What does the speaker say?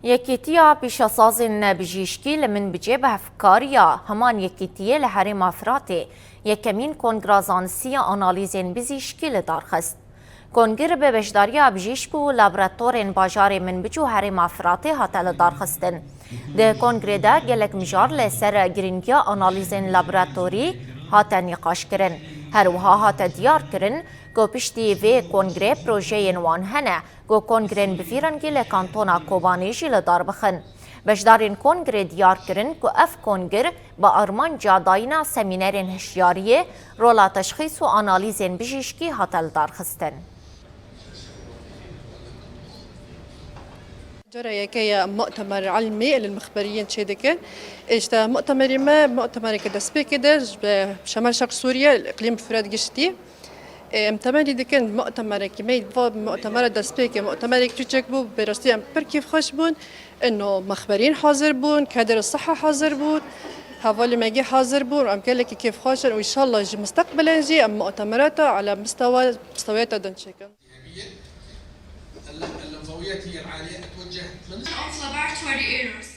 یکیتیا پیشاسازین بجیشکی لمن بجیب افکاریا همان یکیتیه لحرم افراته یکمین کنگرازانسی آنالیزین بزیشکی لدارخست. کنگر به بجداریا بجیشک و لابراتورین باجار من بجو حرم افراته هاته لدارخستن. ده کنگر ده گلک مجار لسر گرینگیا آنالیزین لابراتوری هاته نقاش کرن. هروها هاته دیار کرن گو پشتی وی کنگره پروژه نوان هنه گو کنگرین بفیرنگی لکانتونا کوبانیجی لدار بخن. بجدارین کنگره دیار کرن گو اف کنگر با ارمان جاداینا سمینرین هشیاریه رولا تشخیص و آنالیزین بجیشکی هاتل دار خستن. جرى يكي مؤتمر علمي للمخبريين شيدكن اشتا مؤتمر ما مؤتمر كده سبيكده بشمال شرق سوريا الاقليم فرات جشتي مؤتمر دكن مؤتمر كمية مؤتمر دسبيك مؤتمر كتشك بو برستي بركيف خوش بون انه مخبرين حاضر بون كادر الصحة حاضر بون حوالي ما يجي حاضر بون وام قال لك كيف خوش وان شاء الله يجي مستقبلا يجي مؤتمرات على مستويات دنشكن اللمضاويات هي العالية توجه also laboratory errors